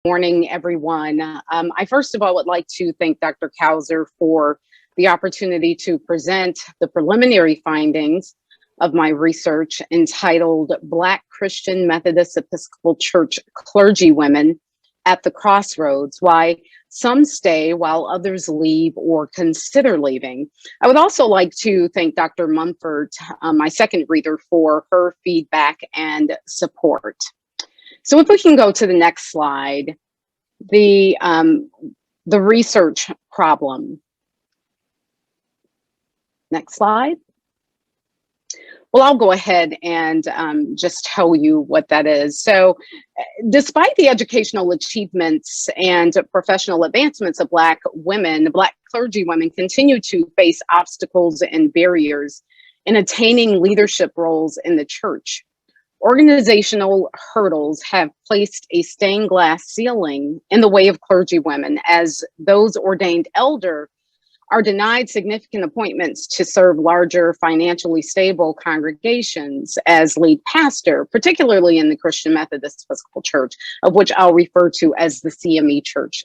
Morning, everyone. I first of all would like to thank Dr. Kauser for the opportunity to present the preliminary findings of my research entitled Black Christian Methodist Episcopal Church Clergywomen at the Crossroads, Why Some Stay While Others Leave or Consider Leaving. I would also like to thank Dr. Mumford, my second reader, for her feedback and support. So if we can go to the next slide, the research problem. Next slide. Well, I'll go ahead and just tell you what that is. So despite the educational achievements and professional advancements of Black women, Black clergywomen continue to face obstacles and barriers in attaining leadership roles in the church. Organizational hurdles have placed a stained glass ceiling in the way of clergywomen, as those ordained elder are denied significant appointments to serve larger, financially stable congregations as lead pastor, particularly in the Christian Methodist Episcopal Church, of which I'll refer to as the CME Church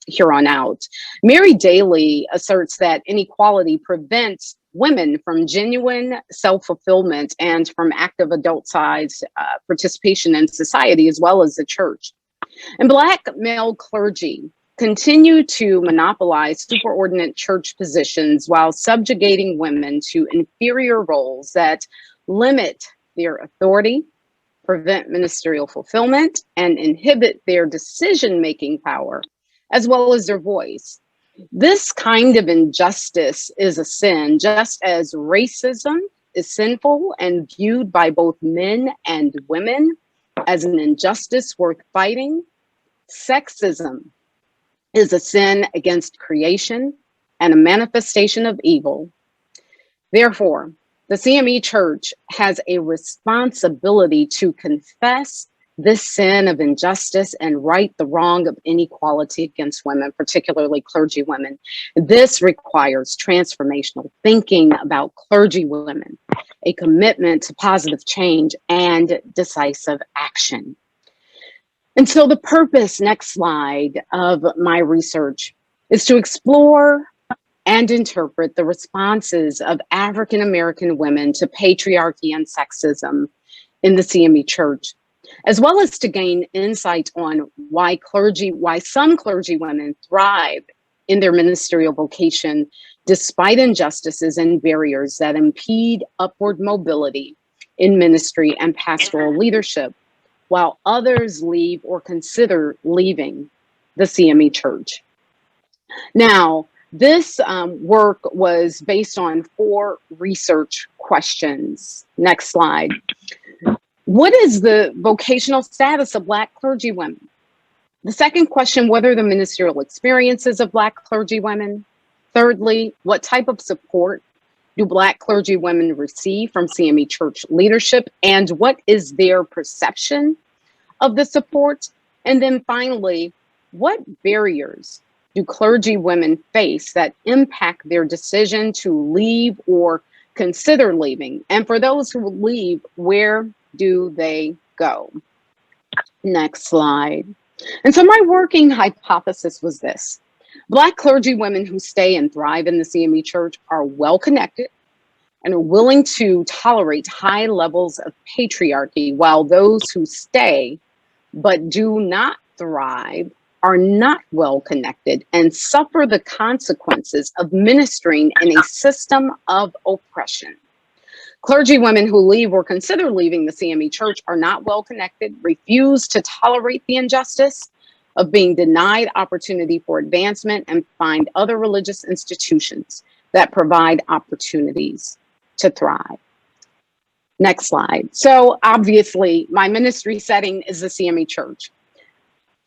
here on out. Mary Daly asserts that inequality prevents women from genuine self-fulfillment and from active adult-sized participation in society as well as the church. And Black male clergy continue to monopolize superordinate church positions while subjugating women to inferior roles that limit their authority, prevent ministerial fulfillment, and inhibit their decision-making power, as well as their voice. This kind of injustice is a sin, just as racism is sinful and viewed by both men and women as an injustice worth fighting. Sexism is a sin against creation and a manifestation of evil. Therefore, the CME Church has a responsibility to confess this sin of injustice and right the wrong of inequality against women, particularly clergy women. This requires transformational thinking about clergy women, a commitment to positive change and decisive action. And so the purpose, next slide, of my research is to explore and interpret the responses of African American women to patriarchy and sexism in the CME Church, as well as to gain insight on why some clergy women thrive in their ministerial vocation despite injustices and barriers that impede upward mobility in ministry and pastoral leadership, while others leave or consider leaving the CME Church. Now, this work was based on 4 research questions. Next slide. What is the vocational status of Black clergy women? The second question, what are the ministerial experiences of Black clergy women? Thirdly, what type of support do Black clergy women receive from CME Church leadership, and what is their perception of the support? And then finally, what barriers do clergy women face that impact their decision to leave or consider leaving? And for those who leave, where do they go? Next slide. And so my working hypothesis was this: Black clergy women who stay and thrive in the CME Church are well connected and are willing to tolerate high levels of patriarchy, while those who stay but do not thrive are not well connected and suffer the consequences of ministering in a system of oppression. Clergy women who leave or consider leaving the CME Church are not well connected, refuse to tolerate the injustice of being denied opportunity for advancement, and find other religious institutions that provide opportunities to thrive. Next slide. So obviously, my ministry setting is the CME Church,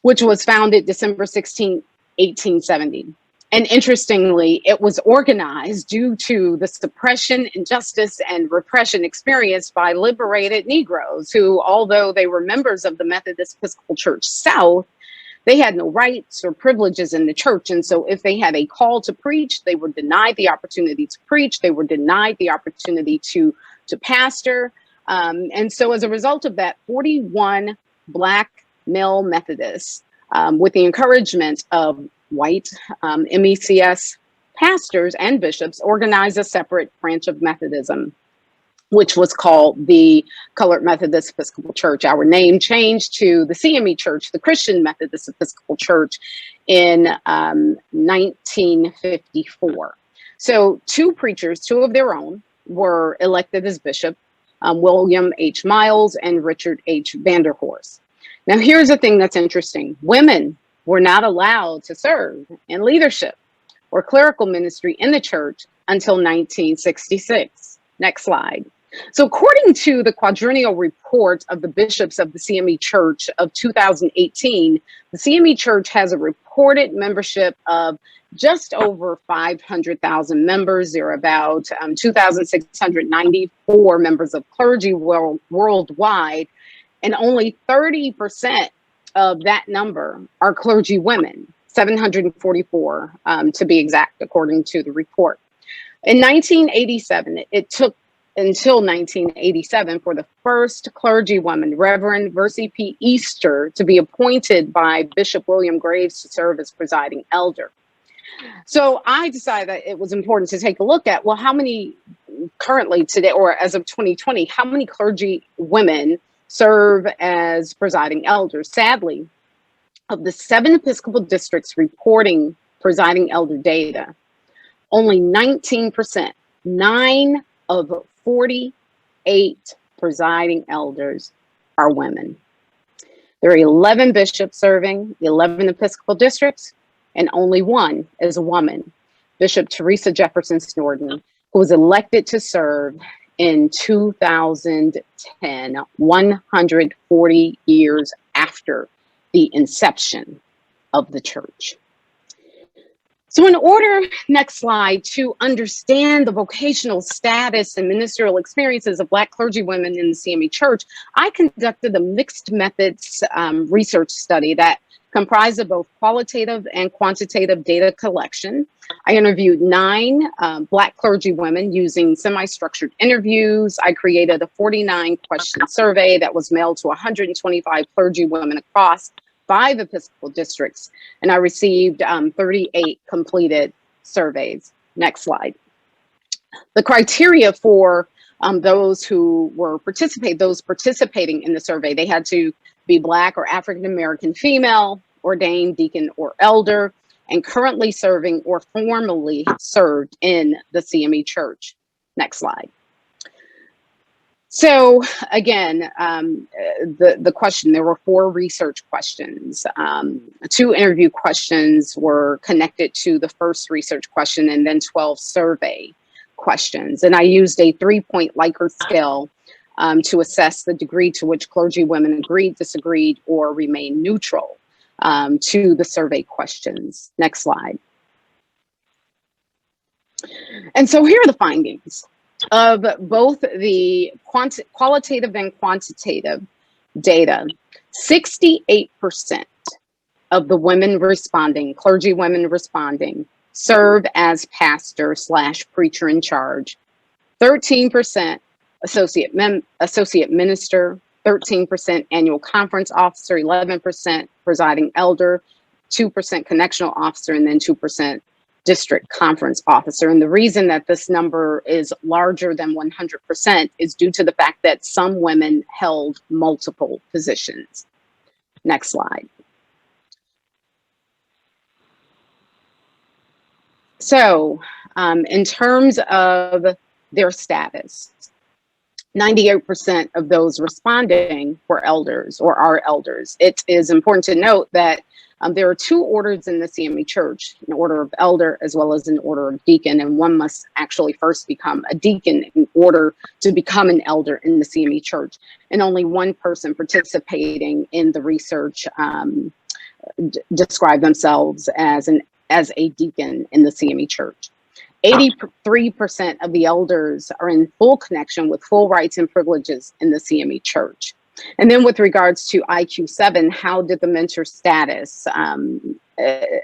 which was founded December 16, 1870. And interestingly, it was organized due to the suppression, injustice, and repression experienced by liberated Negroes who, although they were members of the Methodist Episcopal Church South, they had no rights or privileges in the church. And so if they had a call to preach, they were denied the opportunity to preach. They were denied the opportunity to pastor. And so as a result of that, 41 Black male Methodists with the encouragement of white MECS pastors and bishops, organized a separate branch of Methodism, which was called the Colored Methodist Episcopal Church. Our name changed to the CME Church, the Christian Methodist Episcopal Church, in 1954. So two preachers, two of their own, were elected as bishop, William H. Miles and Richard H. Vanderhorst. Now, here's the thing that's interesting. Women were not allowed to serve in leadership or clerical ministry in the church until 1966. Next slide. So according to the quadrennial report of the bishops of the CME Church of 2018, the CME Church has a reported membership of just over 500,000 members. There are about 2,694 members of clergy worldwide, and only 30% of that number are clergy women, 744 to be exact, according to the report. In 1987, it took until 1987 for the first clergywoman, Reverend Versie P. Easter, to be appointed by Bishop William Graves to serve as presiding elder. So I decided that it was important to take a look at, well, how many currently today, or as of 2020, how many clergy women serve as presiding elders? Sadly, of the 7 Episcopal districts reporting presiding elder data, only 19%, 9 of 48 presiding elders are women. There are 11 bishops serving 11 Episcopal districts, and only one is a woman, Bishop Teresa Jefferson Snowden, who was elected to serve in 2010, 140 years after the inception of the church. So in order, next slide, to understand the vocational status and ministerial experiences of Black clergywomen in the CME Church, I conducted a mixed methods research study that comprised of both qualitative and quantitative data collection. I interviewed 9 Black clergywomen using semi-structured interviews. I created a 49-question survey that was mailed to 125 clergywomen across 5 Episcopal districts, and I received 38 completed surveys. Next slide. The criteria for those who were participating in the survey, they had to be Black or African American female, ordained deacon or elder, and currently serving or formerly served in the CME Church. Next slide. So again, the question, there were 4 research questions. 2 interview questions were connected to the first research question, and then 12 survey questions. And I used a 3-point Likert scale to assess the degree to which clergywomen agreed, disagreed, or remained neutral to the survey questions. Next slide. And so here are the findings of both the qualitative and quantitative data. 68% of the women responding, clergy women responding, serve as pastor / preacher in charge. 13% associate minister, 13% annual conference officer, 11% presiding elder, 2% connectional officer, and then 2% district conference officer. And the reason that this number is larger than 100% is due to the fact that some women held multiple positions. Next slide. So in terms of their status, 98% of those responding were elders or are elders. It is important to note that there are 2 orders in the CME Church, an order of elder as well as an order of deacon, and one must actually first become a deacon in order to become an elder in the CME Church. And only one person participating in the research described themselves as a deacon in the CME Church. 83% of the elders are in full connection with full rights and privileges in the CME Church. And then with regards to IQ7, how did the mentor status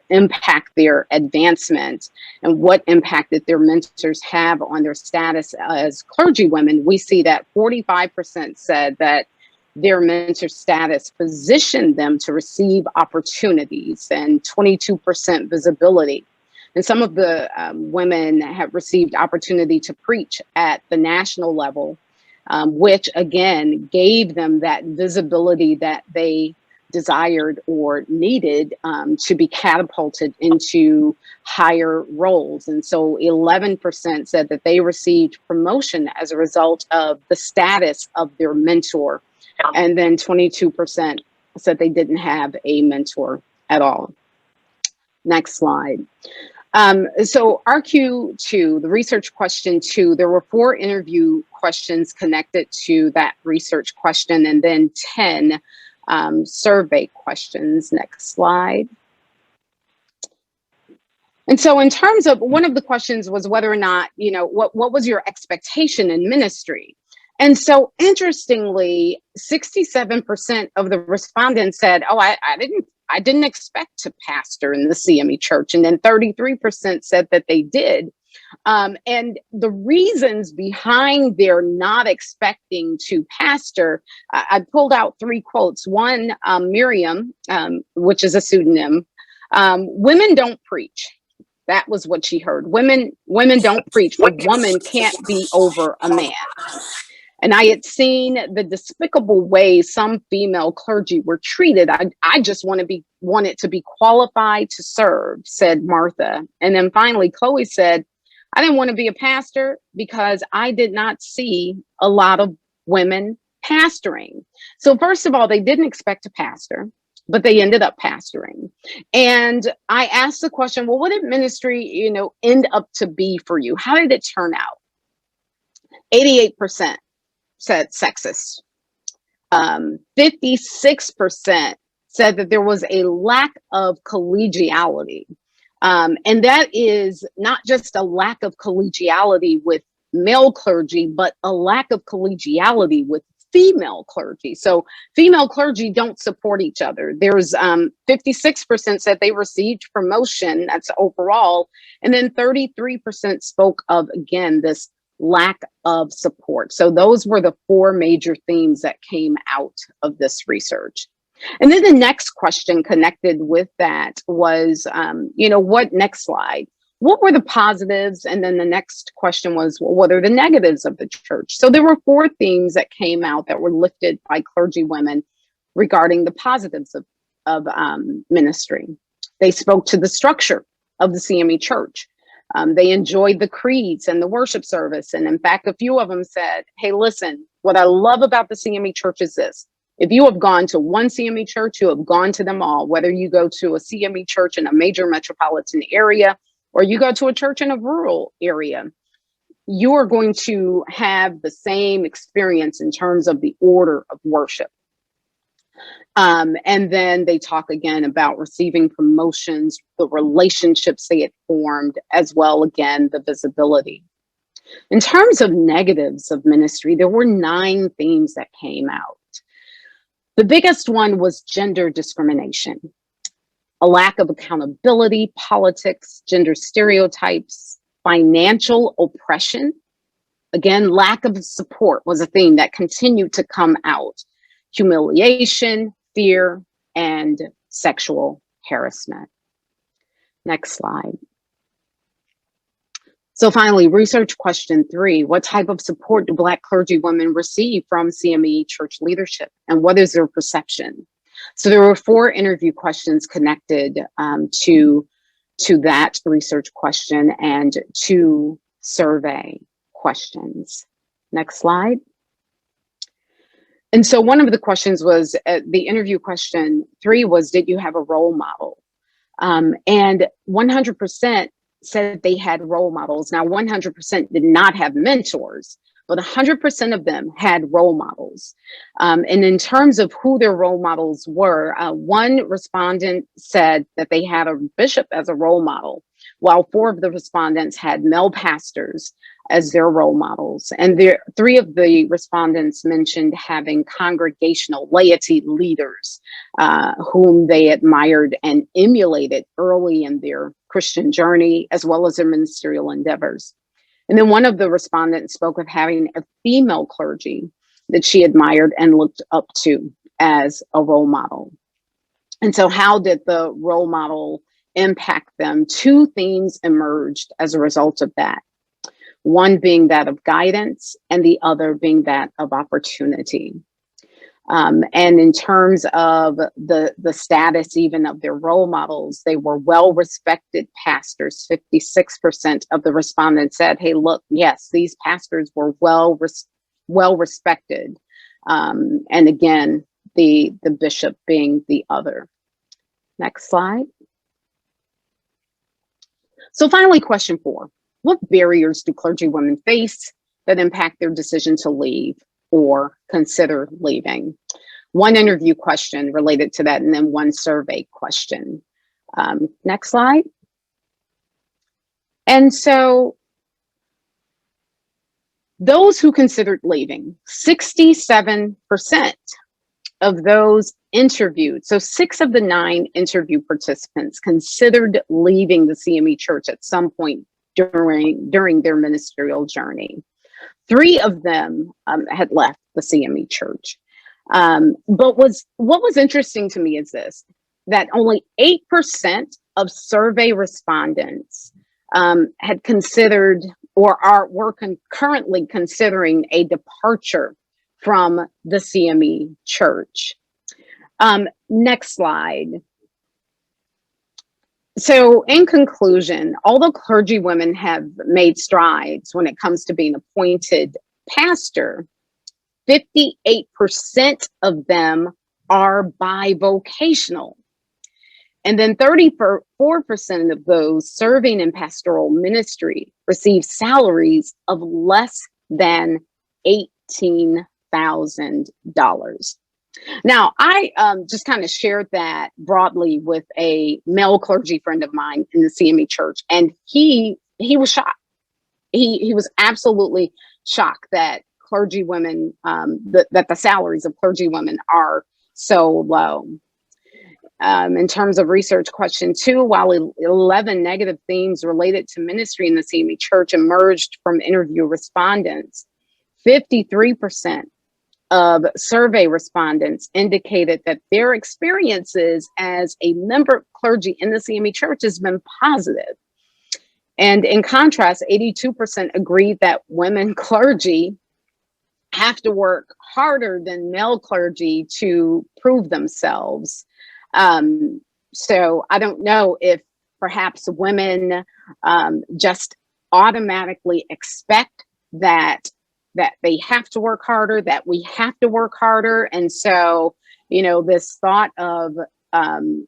impact their advancement, and what impact did their mentors have on their status as clergy women? We see that 45% said that their mentor status positioned them to receive opportunities, and 22% visibility. And some of the women have received opportunity to preach at the national level, which again gave them that visibility that they desired or needed to be catapulted into higher roles. And so 11% said that they received promotion as a result of the status of their mentor. And then 22% said they didn't have a mentor at all. Next slide. So RQ2, the research question 2, there were 4 interview questions connected to that research question, and then 10 survey questions. Next slide. And so in terms of, one of the questions was whether or not, you know, what was your expectation in ministry? And so interestingly, 67% of the respondents said, oh, I didn't expect to pastor in the CME church. And then 33% said that they did. And the reasons behind their not expecting to pastor, I pulled out 3 quotes. One, Miriam, which is a pseudonym, women don't preach. That was what she heard. Women don't preach. A woman can't be over a man. And I had seen the despicable way some female clergy were treated. I just wanted to be qualified to serve, said Martha. And then finally, Chloe said, I didn't want to be a pastor because I did not see a lot of women pastoring. So first of all, they didn't expect to pastor, but they ended up pastoring. And I asked the question, well, what did ministry, you know, end up to be for you? How did it turn out? 88% said sexist. 56% said that there was a lack of collegiality. And that is not just a lack of collegiality with male clergy, but a lack of collegiality with female clergy. So female clergy don't support each other. There's 56% said they received promotion, that's overall, and then 33% spoke of, again, this lack of support. So those were the 4 major themes that came out of this research. And then the next question connected with that was, you know, next slide, what were the positives? And then the next question was, well, what are the negatives of the church? So there were 4 themes that came out that were lifted by clergy women regarding the positives of ministry. They spoke to the structure of the CME church. They enjoyed the creeds and the worship service. And in fact, a few of them said, hey, listen, what I love about the CME church is this. If you have gone to one CME church, you have gone to them all, whether you go to a CME church in a major metropolitan area, or you go to a church in a rural area, you are going to have the same experience in terms of the order of worship. And then they talk again about receiving promotions, the relationships they had formed, as well, again, the visibility. In terms of negatives of ministry, there were 9 themes that came out. The biggest one was gender discrimination, a lack of accountability, politics, gender stereotypes, financial oppression. Again, lack of support was a theme that continued to come out. Humiliation, fear, and sexual harassment. Next slide. So finally, research question 3, what type of support do Black clergy women receive from CME church leadership, and what is their perception? So there were 4 interview questions connected to that research question and 2 survey questions. Next slide. And so one of the questions was, the interview question 3 was, did you have a role model? And 100% said they had role models. Now, 100% did not have mentors, but 100% of them had role models. And in terms of who their role models were, one respondent said that they had a bishop as a role model, while 4 of the respondents had male pastors as their role models. And 3 of the respondents mentioned having congregational laity leaders whom they admired and emulated early in their Christian journey, as well as their ministerial endeavors. And then one of the respondents spoke of having a female clergy that she admired and looked up to as a role model. And so how did the role model impact them? Two themes emerged as a result of that. One being that of guidance and the other being that of opportunity. And in terms of the status even of their role models, they were well-respected pastors. 56% of the respondents said, hey, look, yes, these pastors were well-respected. And again, the bishop being the other. Next slide. So finally, question 4. What barriers do clergywomen face that impact their decision to leave or consider leaving? One interview question related to that, and then one survey question. Next slide. And so those who considered leaving, 67% of those interviewed, so 6 of the 9 interview participants considered leaving the CME Church at some point during their ministerial journey. 3 of them had left the CME Church. But what was interesting to me is this, that only 8% of survey respondents had considered or were currently considering a departure from the CME Church. Next slide. So in conclusion, although clergywomen have made strides when it comes to being appointed pastor, 58% of them are bivocational. And then 34% of those serving in pastoral ministry receive salaries of less than $18,000. Now, I just kind of shared that broadly with a male clergy friend of mine in the CME Church, and he was shocked. He was absolutely shocked that clergywomen, that the salaries of clergywomen are so low. In terms of research question 2, while 11 negative themes related to ministry in the CME Church emerged from interview respondents, 53% of survey respondents indicated that their experiences as a member of clergy in the CME Church has been positive. And in contrast, 82% agreed that women clergy have to work harder than male clergy to prove themselves. So I don't know if perhaps women just automatically expect that they have to work harder, that we have to work harder. And so, you know, this thought of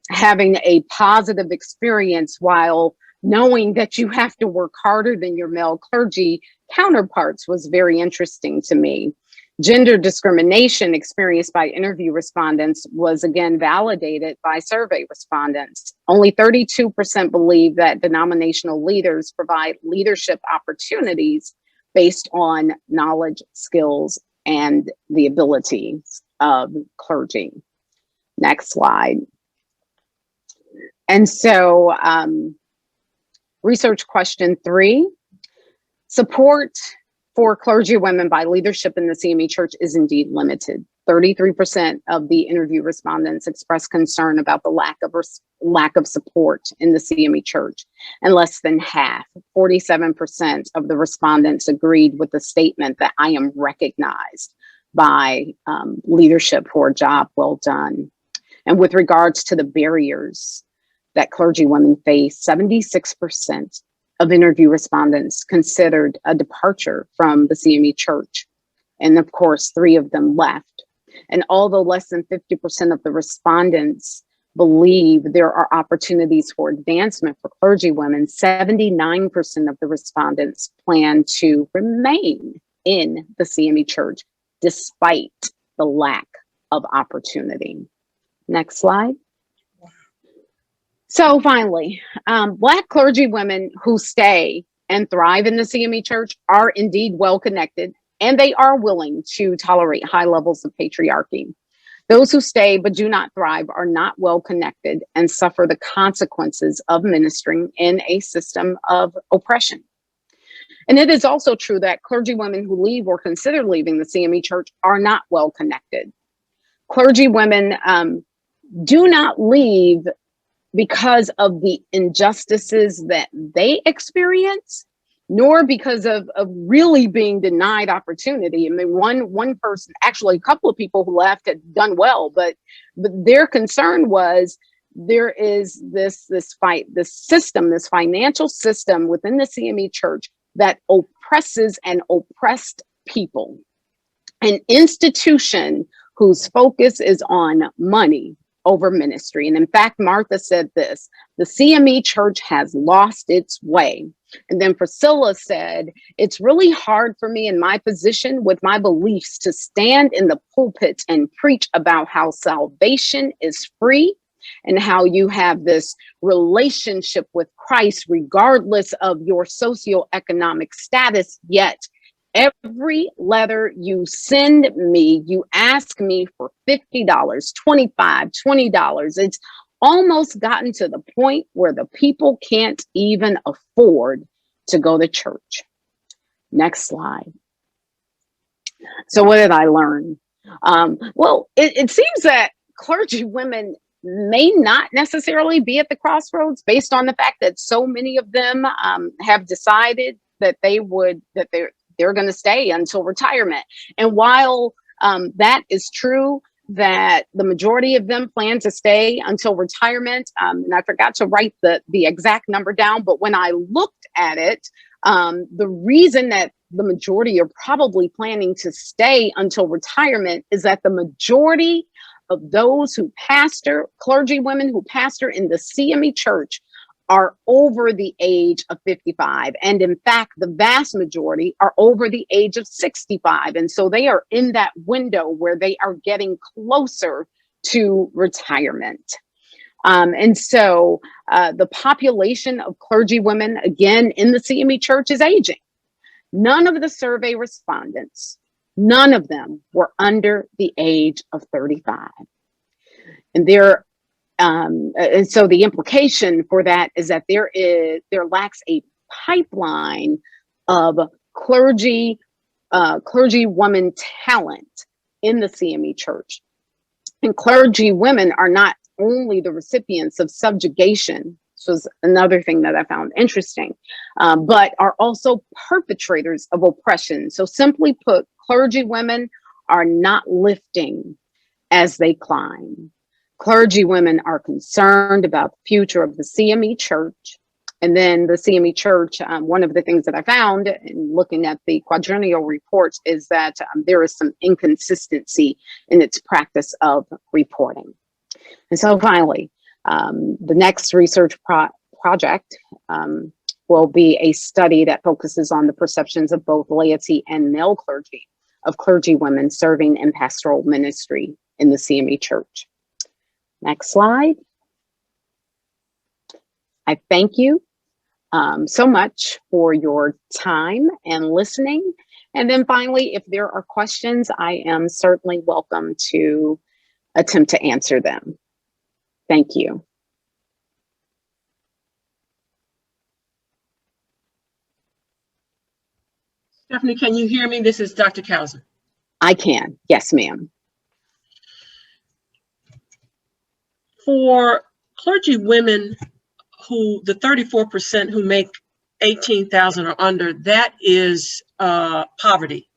having a positive experience while knowing that you have to work harder than your male clergy counterparts was very interesting to me. Gender discrimination experienced by interview respondents was again validated by survey respondents. Only 32% believe that denominational leaders provide leadership opportunities based on knowledge, skills, and the abilities of clergy. Next slide. And so research question 3, support for clergywomen by leadership in the CME Church is indeed limited. 33% of the interview respondents expressed concern about the lack of support in the CME Church, and less than half, 47% of the respondents agreed with the statement that I am recognized by leadership for a job well done. And with regards to the barriers that clergywomen face, 76% of interview respondents considered a departure from the CME Church. And of course, 3 of them left. And although less than 50% of the respondents believe there are opportunities for advancement for clergywomen, 79% of the respondents plan to remain in the CME Church despite the lack of opportunity. Next slide. So finally, Black clergywomen who stay and thrive in the CME Church are indeed well connected, and they are willing to tolerate high levels of patriarchy. Those who stay but do not thrive are not well connected and suffer the consequences of ministering in a system of oppression. And it is also true that clergy women who leave or consider leaving the CME Church are not well connected. Clergy women do not leave because of the injustices that they experience, nor because of really being denied opportunity. I mean, one person, actually a couple of people who left had done well, but their concern was there is this system, this financial system within the CME Church that oppresses and oppressed people, an institution whose focus is on money over ministry. And in fact, Martha said this: the CME Church has lost its way. And then Priscilla said, it's really hard for me in my position with my beliefs to stand in the pulpit and preach about how salvation is free and how you have this relationship with Christ regardless of your socioeconomic status. Yet every letter you send me, you ask me for $50, $25, $20. It's almost gotten to the point where the people can't even afford to go to church. Next slide. So what did I learn? Well, it seems that clergy women may not necessarily be at the crossroads based on the fact that so many of them have decided that they're going to stay until retirement. And while that is true, that the majority of them plan to stay until retirement, and I forgot to write the exact number down, but when I looked at it, the reason that the majority are probably planning to stay until retirement is that the majority of those who pastor, clergy women who pastor in the CME Church, are over the age of 55. And in fact, the vast majority are over the age of 65. And so they are in that window where they are getting closer to retirement. And so the population of clergy women, again, in the CME Church is aging. None of the survey respondents, none of them were under the age of 35. And and so the implication for that is that there lacks a pipeline of clergy woman talent in the CME Church. And clergy women are not only the recipients of subjugation, this was another thing that I found interesting, but are also perpetrators of oppression. So simply put, clergy women are not lifting as they climb. Clergy women are concerned about the future of the CME Church. And then the CME Church, one of the things that I found in looking at the quadrennial reports is that there is some inconsistency in its practice of reporting. And so finally, the next research project will be a study that focuses on the perceptions of both laity and male clergy, of clergy women serving in pastoral ministry in the CME Church. Next slide. I thank you so much for your time and listening. And then finally, if there are questions, I am certainly welcome to attempt to answer them. Thank you. Stephanie, can you hear me? This is Dr. Kauser. I can. Yes, ma'am. For clergy women who, the 34% who make 18,000 or under, that is poverty.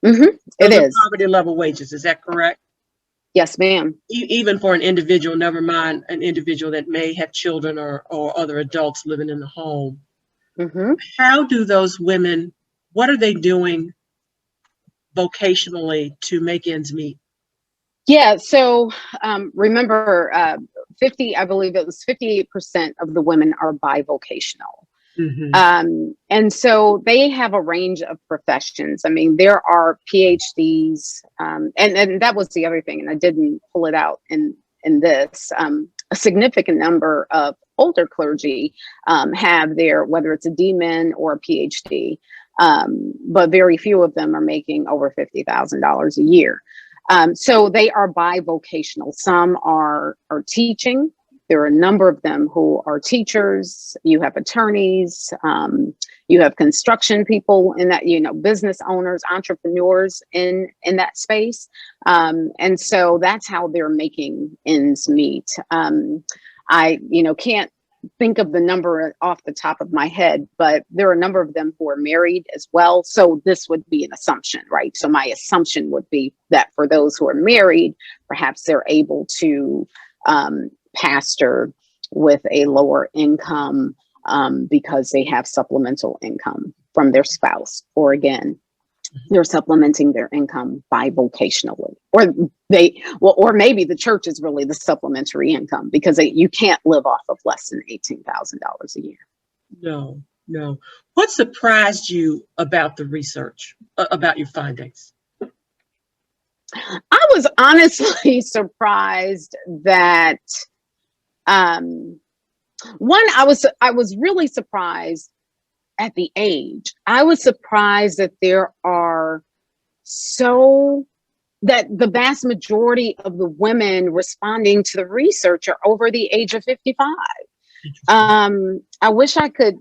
Mm-hmm. It is. Poverty level wages. Is that correct? Yes, ma'am. Even for an individual, never mind an individual that may have children or other adults living in the home. Mm-hmm. How do those women, what are they doing vocationally to make ends meet? Yeah, so remember, I believe it was 58% of the women are bivocational. Mm-hmm. And so they have a range of professions. I mean, there are PhDs, and that was the other thing, and I didn't pull it out in this. A significant number of older clergy have whether it's a DMin or a PhD, but very few of them are making over $50,000 a year. So they are bivocational. Some are teaching, There are a number of them who are teachers. You have attorneys. You have construction people in that, business owners, entrepreneurs in that space. And so that's how they're making ends meet. I can't think of the number off the top of my head, but there are a number of them who are married as well. So this would be an assumption, right? So my assumption would be that for those who are married, perhaps they're able to pastor with a lower income because they have supplemental income from their spouse, or again, they're supplementing their income bivocationally, or maybe the church is really the supplementary income because you can't live off of less than $18,000 a year. No. What surprised you about the research, about your findings? I was honestly surprised that, one, I was really surprised at the age. I was surprised that that the vast majority of the women responding to the research are over the age of 55. I wish I could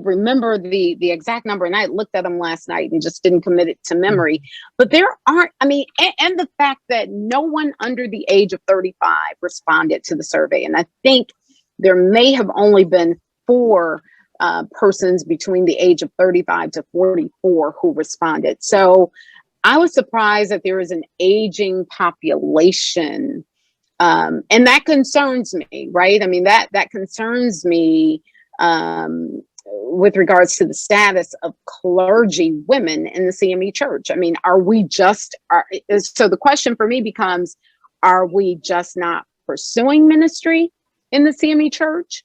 remember the exact number, and I looked at them last night and just didn't commit it to memory. But there aren't, and the fact that no one under the age of 35 responded to the survey. And I think there may have only been 4 persons between the age of 35 to 44 who responded. So I was surprised that there is an aging population. And that concerns me, right? That concerns me with regards to the status of clergy women in the CME church. So the question for me becomes, are we just not pursuing ministry in the CME church?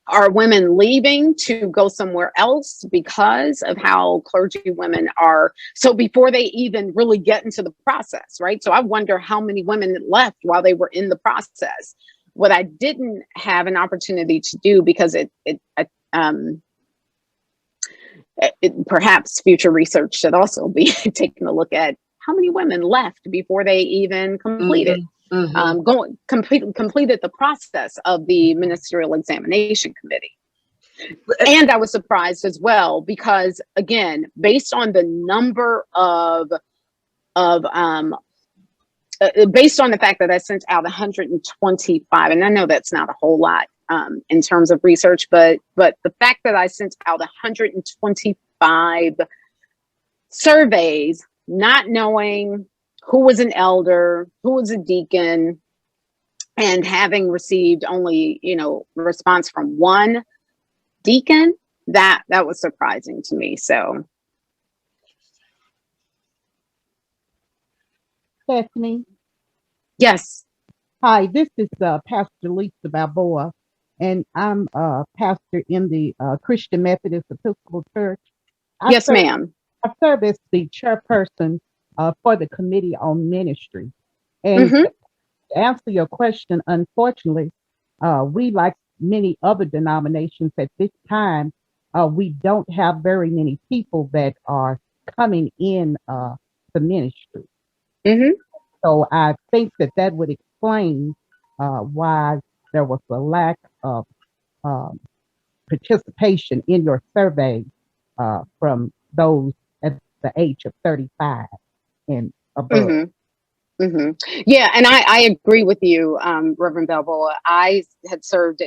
Are women leaving to go somewhere else because of how clergy women are? So before they even really get into the process, right? So I wonder how many women left while they were in the process. What I didn't have an opportunity to do, because perhaps future research should also be taking a look at how many women left before they even completed. Completed the process of the ministerial examination committee. And I was surprised as well, because again, based on the number based on the fact that I sent out 125, and I know that's not a whole lot in terms of research, but the fact that I sent out 125 surveys, not knowing who was an elder, who was a deacon, and having received only, response from one deacon, that was surprising to me. So, Stephanie. Yes. Hi, this is Pastor Lisa Balboa, and I'm a pastor in the Christian Methodist Episcopal Church. Yes, ma'am. I serve as the chairperson for the Committee on Ministry. And to answer your question, unfortunately, we, like many other denominations at this time, we don't have very many people that are coming in to ministry. So I think that would explain why there was a lack of participation in your survey from those at the age of 35 and above. Yeah, and I agree with you, Reverend Balboa. I had served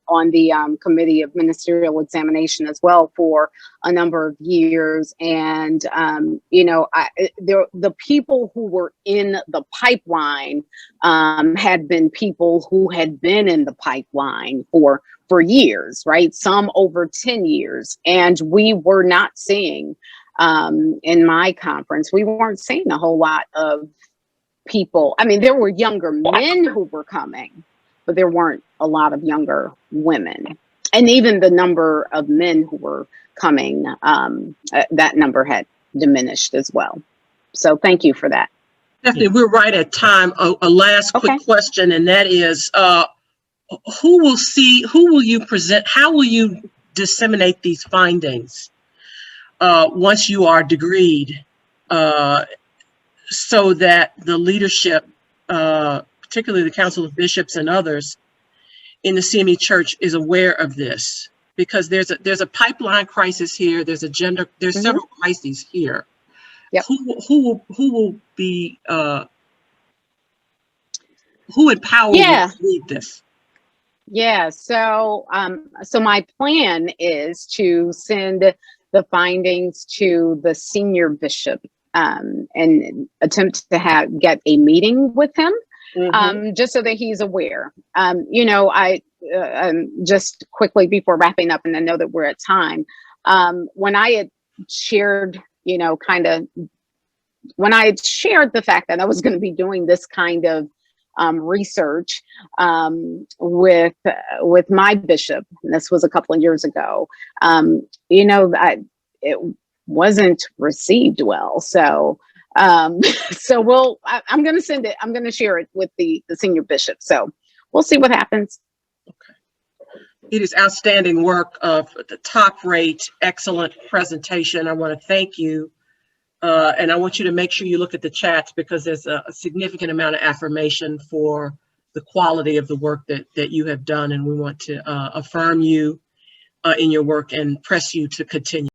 on the Committee of Ministerial Examination as well for a number of years, and the people who were in the pipeline had been people who had been in the pipeline for years, right? Some over 10 years, and we were not seeing in my conference, we weren't seeing a whole lot of people. There were younger men who were coming, but there weren't a lot of younger women. And even the number of men who were coming, that number had diminished as well. So thank you for that. Stephanie, we're right at time. A last quick question, and that is, who will you present, how will you disseminate these findings once you are degreed, so that the leadership particularly the Council of Bishops and others in the CME Church, is aware of this, because there's a pipeline crisis here. There's several crises here. Yep. Who will be who empowered you to lead this? Yeah, so my plan is to send the findings to the senior bishop and attempt to get a meeting with him, just so that he's aware. I just quickly before wrapping up, and I know that we're at time. When I had shared, when I had shared the fact that I was going to be doing this kind of research with my bishop, and this was a couple of years ago, it wasn't received well. So I'm going to send it. I'm going to share it with the senior bishop. So we'll see what happens. Okay. It is outstanding work, of the top rate, excellent presentation. I want to thank you. And I want you to make sure you look at the chats, because there's a significant amount of affirmation for the quality of the work that you have done. And we want to affirm you in your work and press you to continue.